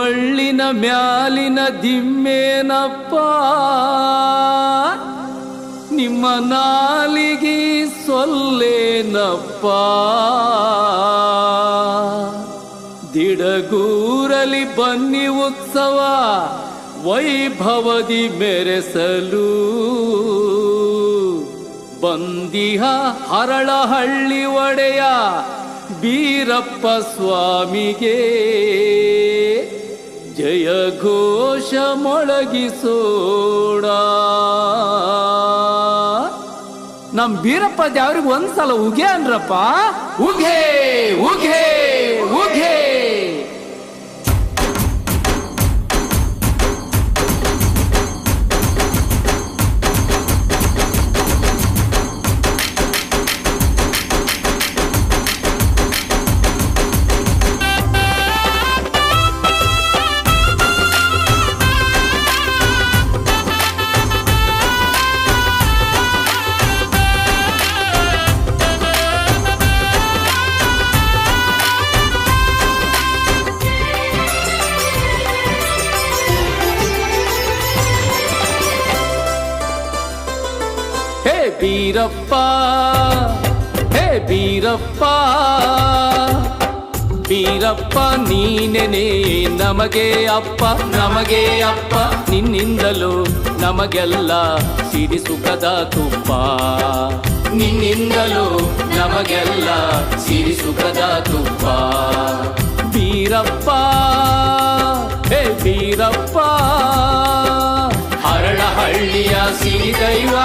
ಮಳ್ಳಿನ ಮ್ಯಾಲಿನ ದಿಮ್ಮೇನಪ್ಪ ನಿಮ್ಮ ನಾಲಿಗೆ ಸೊಲ್ಲೇನಪ್ಪ ದಿಡಗೂರಲಿ ಬನ್ನಿ ಉತ್ಸವ ವೈಭವದಿ ಮೆರೆಸಲು ಬಂದಿಹ ಹರಳಹಳ್ಳಿ ಒಡೆಯ ಬೀರಪ್ಪ ಸ್ವಾಮಿಗೆ ಜಯ ಘೋಷ ಮೊಳಗಿಸೋಣ. ನಮ್ ಬೀರಪ್ಪ ದೇವ್ರಿಗೆ ಒಂದ್ಸಲ ಉಗೆ ಅನ್ರಪ್ಪ, ಉಘೆ ಉಘೆ ಉಘೆ. ಬೀರಪ್ಪ ಹೇ ಬೀರಪ್ಪ, ಬೀರಪ್ಪ ನೀನೆನೇ ನಮಗೆ ಅಪ್ಪ, ನಮಗೆ ಅಪ್ಪ. ನಿನ್ನಿಂದಲೂ ನಮಗೆಲ್ಲ ಸಿರಿ ಸುಖದ ತುಪ್ಪ, ನಿನ್ನಿಂದಲೂ ನಮಗೆಲ್ಲ ಸಿರಿ ಸುಖದ ತುಪ್ಪ. ಬೀರಪ್ಪ ಹೇ ಬೀರಪ್ಪ, ಹರಳಹಳ್ಳಿಯ ಸಿರಿ ದೈವ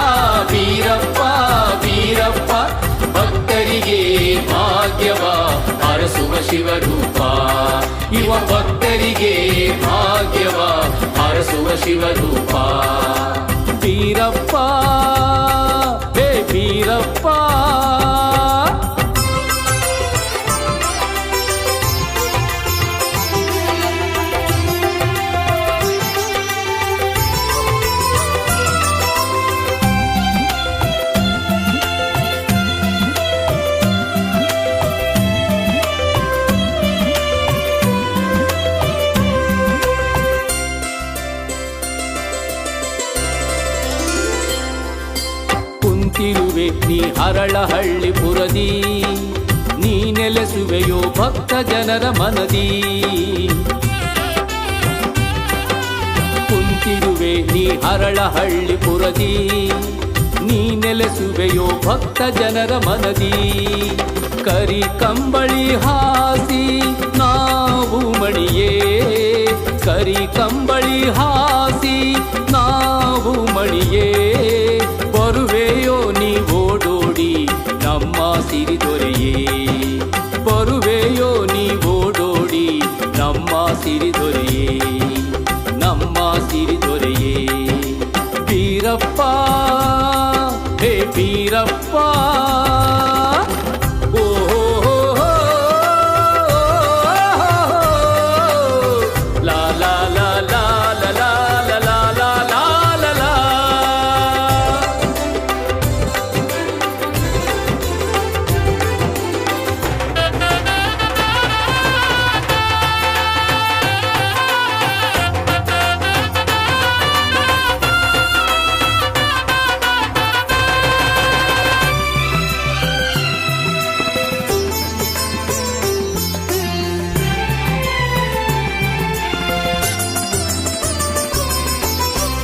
ಬೀರಪ್ಪ ಬೀರಪ್ಪ. ಭಕ್ತರಿಗೆ ಭಾಗ್ಯವ ಹರಸುವ ಶಿವರೂಪ ಇವ, ಭಕ್ತರಿಗೆ ಭಾಗ್ಯವ ಹರಸುವ ಶಿವರೂಪ. ಬೀರಪ್ಪ ಹೇ ಬೀರಪ್ಪ. ಕುಂತಿರುವೆ ನೀ ಹರಳಹಳ್ಳಿ ಪುರದಿ, ನೀ ನೆಲೆಸುವೆಯೋ ಭಕ್ತ ಜನರ ಮನದಿ. ಕುಂತಿರುವೆ ನೀ ಹರಳಹಳ್ಳಿ ಪುರದಿ, ನೀ ನೆಲೆಸುವೆಯೋ ಭಕ್ತ ಜನರ ಮನದಿ. ಕರಿ ಕಂಬಳಿ ಹಾಸಿ ನಾವು ಮಣಿಯೇ, ಕರಿ ಕಂಬಳಿ ಹಾಸಿ ನಾವು ಮಣಿಯೇ. ಬರುವೆಯೋ ನೀ ಓಡೋಡಿ ನಮ್ಮ ಸಿರಿ ದೊರೆಯೇ, ಬರುವೆಯೋ ನೀ ಓಡೋಡಿ ನಮ್ಮ ಸಿರಿ ದೊರೆಯೇ, ನಮ್ಮ ಸಿರಿ ದೊರೆಯೇ. ಬೀರಪ್ಪ ಹೇ ಬೀರಪ್ಪ.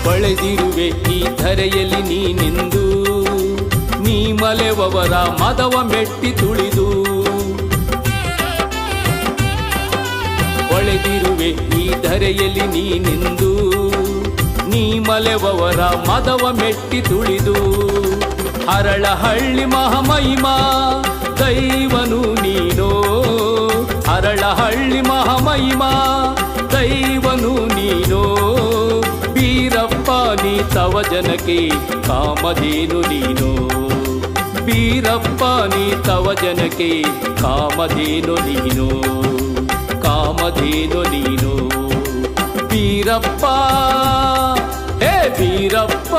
ಹೊಳೆದಿರುವೆ ಈ ಧರೆಯಲ್ಲಿ ನೀನೆಂದು, ನೀ ಮಲೆವವರ ಮದವ ಮೆಟ್ಟಿ ತುಳಿದು. ಹೊಳೆದಿರುವೆ ಈ ಧರೆಯಲ್ಲಿ ನೀನೆಂದು, ನೀ ಮಲೆವವರ ಮದವ ಮೆಟ್ಟಿ ತುಳಿದು. ಹರಳಹಳ್ಳಿ ಮಹಾಮಹಿಮಾ ದೈವನು ನೀನೋ, ಹರಳಹಳ್ಳಿ ಮಹಾಮಹಿಮಾ ದೈವನು ನೀನೋ. ಬೀರಪ್ಪ ನೀ ತವ ಜನಕ್ಕೆ ಕಾಮಧೇನು ನೀನು, ಬೀರಪ್ಪ ನೀ ತವ ಜನಕ್ಕೆ ಕಾಮಧೇನು ನೀನು, ಕಾಮಧೇನು ನೀನು. ಬೀರಪ್ಪ ಹೇ ಬೀರಪ್ಪ.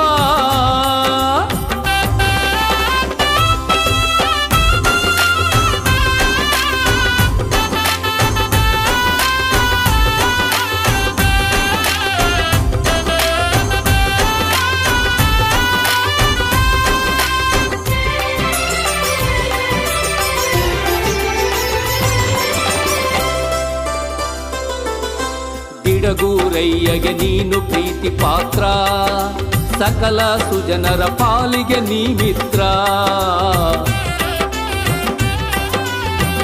ಗಿಡಗೂರಯ್ಯಗೆ ನೀನು ಪ್ರೀತಿ ಪಾತ್ರ, ಸಕಲ ಸುಜನರ ಪಾಲಿಗೆ ನೀ ಮಿತ್ರ.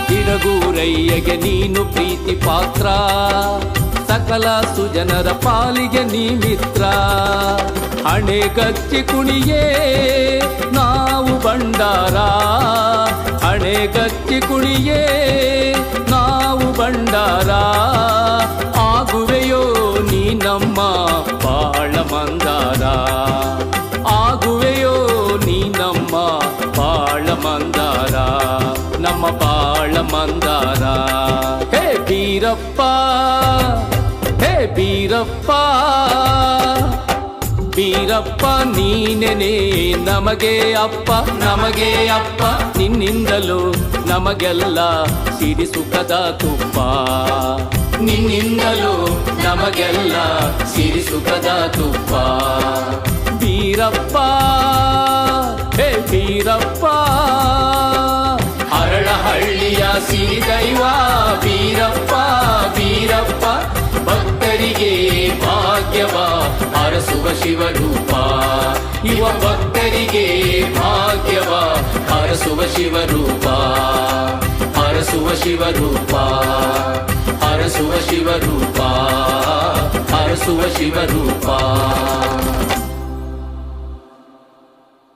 ಗಿಡಗೂರಯ್ಯಗೆ ನೀನು ಪ್ರೀತಿ ಪಾತ್ರ, ಸಕಲ ಸುಜನರ ಪಾಲಿಗೆ ನೀ ಮಿತ್ರ. ಹಣೆ ಗಚ್ಚಿ ಕುಣಿಯೇ ನಾವು ಭಂಡಾರ, ಹಣೆ ಗಚ್ಚಿ ಕುಣಿಯೇ ನಾವು ಭಂಡಾರ. ಆಗುವೆಯೋ ನೀ ನಮ್ಮ ಬಾಳ ಮಂದಾರ, ಆಗುವೆಯೋ ನೀ ನಮ್ಮ ಬಾಳ ಮಂದಾರ, ನಮ್ಮ ಬಾಳ ಮಂದಾರ. ಹೇ ಬೀರಪ್ಪ, ಹೇ ಬೀರಪ್ಪ, ಬೀರಪ್ಪ ನೀನೆನೆ ನಮಗೆ ಅಪ್ಪ, ನಮಗೆ ಅಪ್ಪ. ನಿನ್ನಿಂದಲೂ ನಮಗೆಲ್ಲ ಸಿರಿ ಸುಖದ ತುಪ್ಪ, ನಿನ್ನಿಂದಲೂ ನಮಗೆಲ್ಲ ಸಿರಿ ಸುಖದ ತುಪ್ಪ. ಬೀರಪ್ಪ, ಹೇ ಬೀರಪ್ಪ, ಹರಳಹಳ್ಳಿಯ ಸಿರಿ ದೈವ ಬೀರಪ್ಪ, ಬೀರಪ್ಪ. ಭಕ್ತರಿಗೆ ಭಾಗ್ಯವ ಹರಸುವ ಶಿವರೂಪ, ಇವ ಭಕ್ತರಿಗೆ ಭಾಗ್ಯವ ಹರಸುವ ಶಿವರೂಪ, ಹರಸುವ ಶಿವರೂಪ, ಹರಸುವ ಶಿವರೂಪ, ಹರಸುವ ಶಿವರೂಪ.